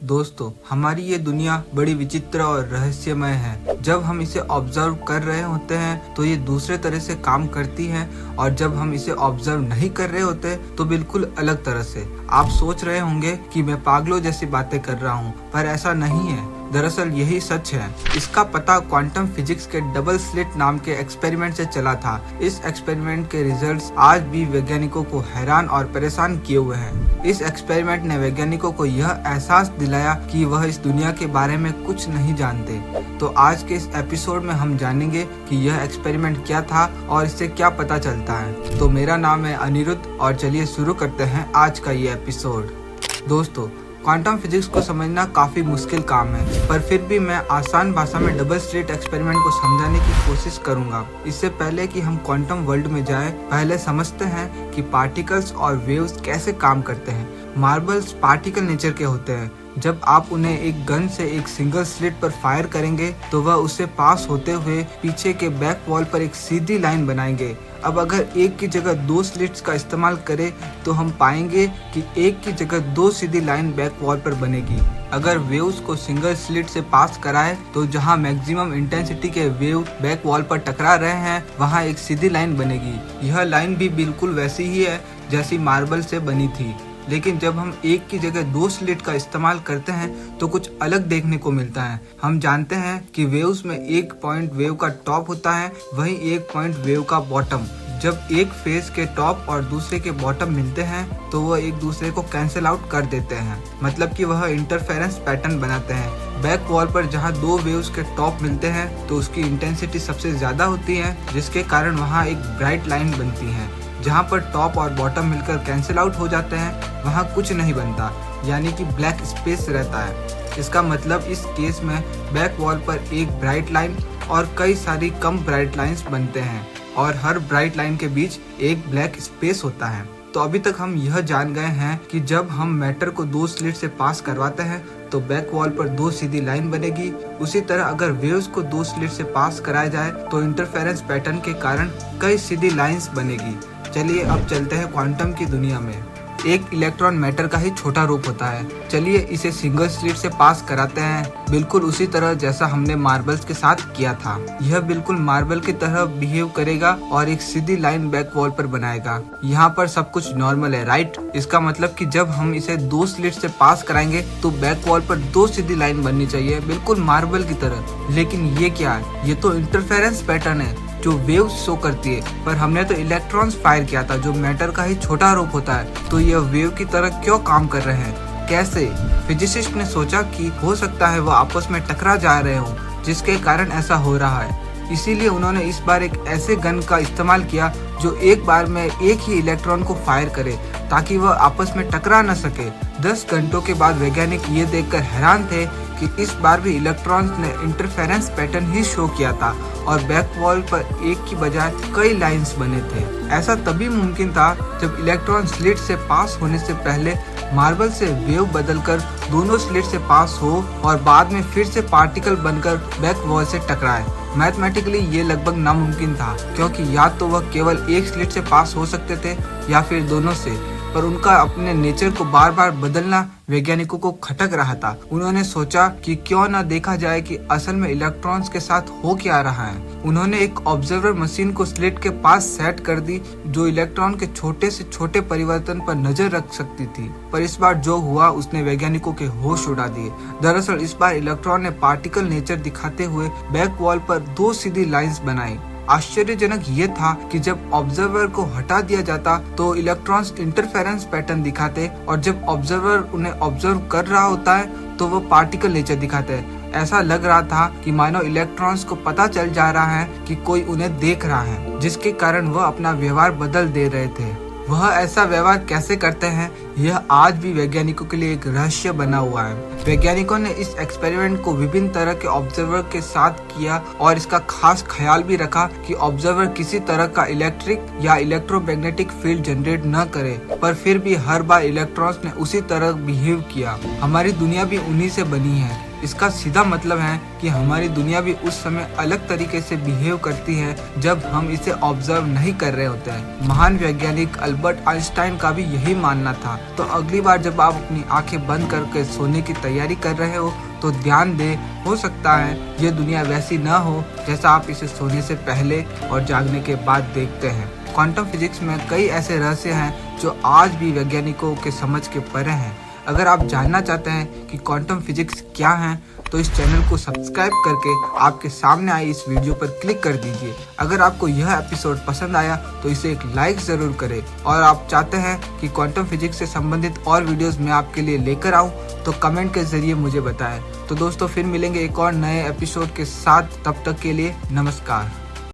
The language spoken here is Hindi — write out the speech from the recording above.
दोस्तों, हमारी ये दुनिया बड़ी विचित्र और रहस्यमय है। जब हम इसे ऑब्जर्व कर रहे होते हैं तो ये दूसरे तरह से काम करती है, और जब हम इसे ऑब्जर्व नहीं कर रहे होते तो बिल्कुल अलग तरह से। आप सोच रहे होंगे कि मैं पागलों जैसी बातें कर रहा हूँ, पर ऐसा नहीं है। दरअसल यही सच है। इसका पता क्वांटम फिजिक्स के डबल स्लिट नाम के एक्सपेरिमेंट से चला था। इस एक्सपेरिमेंट के रिजल्ट्स आज भी वैज्ञानिकों को हैरान और परेशान किए हुए हैं। इस एक्सपेरिमेंट ने वैज्ञानिकों को यह एहसास दिलाया कि वह इस दुनिया के बारे में कुछ नहीं जानते। तो आज के इस एपिसोड में हम जानेंगे कि यह एक्सपेरिमेंट क्या था और इससे क्या पता चलता है। तो मेरा नाम है अनिरुद्ध और चलिए शुरू करते हैं आज का ये एपिसोड। दोस्तों, क्वांटम फिजिक्स को समझना काफी मुश्किल काम है, पर फिर भी मैं आसान भाषा में डबल स्लिट एक्सपेरिमेंट को समझाने की कोशिश करूंगा। इससे पहले कि हम क्वांटम वर्ल्ड में जाएं, पहले समझते हैं कि पार्टिकल्स और वेव्स कैसे काम करते हैं। मार्बल्स पार्टिकल नेचर के होते हैं। जब आप उन्हें एक गन से एक सिंगल स्लिट पर फायर करेंगे तो वह उससे पास होते हुए पीछे के बैक वॉल पर एक सीधी लाइन बनाएंगे। अब अगर एक की जगह दो स्लिट्स का इस्तेमाल करें तो हम पाएंगे कि एक की जगह दो सीधी लाइन बैक वॉल पर बनेगी। अगर वेव्स को सिंगल स्लिट से पास कराए तो जहां मैक्सिमम इंटेंसिटी के वेव बैक वॉल पर टकरा रहे हैं वहां एक सीधी लाइन बनेगी। यह लाइन भी बिल्कुल वैसी ही है जैसी मार्बल से बनी थी, लेकिन जब हम एक की जगह दो स्लिट का इस्तेमाल करते हैं तो कुछ अलग देखने को मिलता है। हम जानते हैं कि वेव्स में एक पॉइंट वेव का टॉप होता है, वहीं एक पॉइंट वेव का बॉटम। जब एक फेज के टॉप और दूसरे के बॉटम मिलते हैं तो वह एक दूसरे को कैंसिल आउट कर देते हैं, मतलब कि वह इंटरफेरेंस पैटर्न बनाते हैं। बैक वॉल पर जहां दो वेव्स के टॉप मिलते हैं तो उसकी इंटेंसिटी सबसे ज्यादा होती है, जिसके कारण वहां एक ब्राइट लाइन बनती है। जहां पर टॉप और बॉटम मिलकर कैंसिल आउट हो जाते हैं वहां कुछ नहीं बनता, यानी कि ब्लैक स्पेस रहता है। इसका मतलब इस केस में बैक वॉल पर एक ब्राइट लाइन और कई सारी कम ब्राइट लाइंस बनते हैं, और हर ब्राइट लाइन के बीच एक ब्लैक स्पेस होता है। तो अभी तक हम यह जान गए हैं कि जब हम मैटर को दो स्लिट से पास करवाते हैं तो बैक वॉल पर दो सीधी लाइन बनेगी। उसी तरह अगर वेव्स को दो स्लिट से पास कराया जाए तो इंटरफेरेंस पैटर्न के कारण कई सीधी लाइंस बनेगी। चलिए अब चलते हैं क्वांटम की दुनिया में। एक इलेक्ट्रॉन मैटर का ही छोटा रूप होता है। चलिए इसे सिंगल स्लिट से पास कराते हैं, बिल्कुल उसी तरह जैसा हमने मार्बल्स के साथ किया था। यह बिल्कुल मार्बल की तरह बिहेव करेगा और एक सीधी लाइन बैक वॉल पर बनाएगा। यहाँ पर सब कुछ नॉर्मल है, राइट? इसका मतलब कि जब हम इसे दो स्लिट से पास कराएंगे तो बैक वॉल पर दो सीधी लाइन बननी चाहिए, बिल्कुल मार्बल की तरह। लेकिन ये क्या है? ये तो इंटरफेरेंस पैटर्न है जो वेव शो करती है, पर हमने तो इलेक्ट्रॉन्स फायर किया था जो मैटर का ही छोटा रूप होता है। तो यह वेव की तरह क्यों काम कर रहे हैं? कैसे? फिजिसिस्ट ने सोचा कि हो सकता है वो आपस में टकरा जा रहे हों, जिसके कारण ऐसा हो रहा है। इसीलिए उन्होंने इस बार एक ऐसे गन का इस्तेमाल किया जो एक बार में एक ही इलेक्ट्रॉन को फायर करे ताकि वह आपस में टकरा न सके। 10 घंटों के बाद वैज्ञानिक ये देखकर हैरान थे कि इस बार भी इलेक्ट्रॉन्स ने इंटरफेरेंस पैटर्न ही शो किया था और बैक वॉल पर एक की बजाय कई लाइंस बने थे। ऐसा तभी मुमकिन था जब इलेक्ट्रॉन स्लिट से पास होने से पहले मार्बल से वेव बदलकर दोनों स्लिट से पास हो और बाद में फिर से पार्टिकल बनकर बैक वॉल से टकराए। मैथमेटिकली ये लगभग नामुमकिन था, क्योंकि या तो वह केवल एक स्लिट से पास हो सकते थे या फिर दोनों से, पर उनका अपने नेचर को बार बार बदलना वैज्ञानिकों को खटक रहा था। उन्होंने सोचा कि क्यों न देखा जाए कि असल में इलेक्ट्रॉन्स के साथ हो क्या रहा है। उन्होंने एक ऑब्जर्वर मशीन को स्लिट के पास सेट कर दी जो इलेक्ट्रॉन के छोटे से छोटे परिवर्तन पर नजर रख सकती थी। पर इस बार जो हुआ उसने वैज्ञानिकों के होश उड़ा दिए। दरअसल इस बार इलेक्ट्रॉन ने पार्टिकल नेचर दिखाते हुए बैक वॉल पर दो सीधी लाइंस बनाई। आश्चर्यजनक ये था कि जब ऑब्जर्वर को हटा दिया जाता तो इलेक्ट्रॉन्स इंटरफेरेंस पैटर्न दिखाते, और जब ऑब्जर्वर उन्हें ऑब्जर्व कर रहा होता है तो वो पार्टिकल नेचर दिखाते हैं। ऐसा लग रहा था कि मानो इलेक्ट्रॉन्स को पता चल जा रहा है कि कोई उन्हें देख रहा है, जिसके कारण वह अपना व्यवहार बदल दे रहे थे। वह ऐसा व्यवहार कैसे करते हैं, यह आज भी वैज्ञानिकों के लिए एक रहस्य बना हुआ है। वैज्ञानिकों ने इस एक्सपेरिमेंट को विभिन्न तरह के ऑब्जर्वर के साथ किया और इसका खास ख्याल भी रखा कि ऑब्जर्वर किसी तरह का इलेक्ट्रिक या इलेक्ट्रोमैग्नेटिक फील्ड जनरेट न करे, पर फिर भी हर बार इलेक्ट्रॉन्स ने उसी तरह बिहेव किया। हमारी दुनिया भी उन्हीं से बनी है। इसका सीधा मतलब है कि हमारी दुनिया भी उस समय अलग तरीके से बिहेव करती है जब हम इसे ऑब्जर्व नहीं कर रहे होते हैं। महान वैज्ञानिक अल्बर्ट आइंस्टाइन का भी यही मानना था। तो अगली बार जब आप अपनी आंखें बंद करके सोने की तैयारी कर रहे हो तो ध्यान दे, हो सकता है ये दुनिया वैसी न हो जैसा आप इसे सोने से पहले और जागने के बाद देखते हैं। क्वांटम फिजिक्स में कई ऐसे रहस्य हैं जो आज भी वैज्ञानिकों के समझ के परे हैं। अगर आप जानना चाहते हैं कि क्वांटम फिजिक्स क्या है तो इस चैनल को सब्सक्राइब करके आपके सामने आई इस वीडियो पर क्लिक कर दीजिए। अगर आपको यह एपिसोड पसंद आया तो इसे एक लाइक ज़रूर करें और आप चाहते हैं कि क्वांटम फिजिक्स से संबंधित और वीडियोस मैं आपके लिए लेकर आऊं तो कमेंट के जरिए मुझे बताएं। तो दोस्तों फिर मिलेंगे एक और नए एपिसोड के साथ, तब तक के लिए नमस्कार।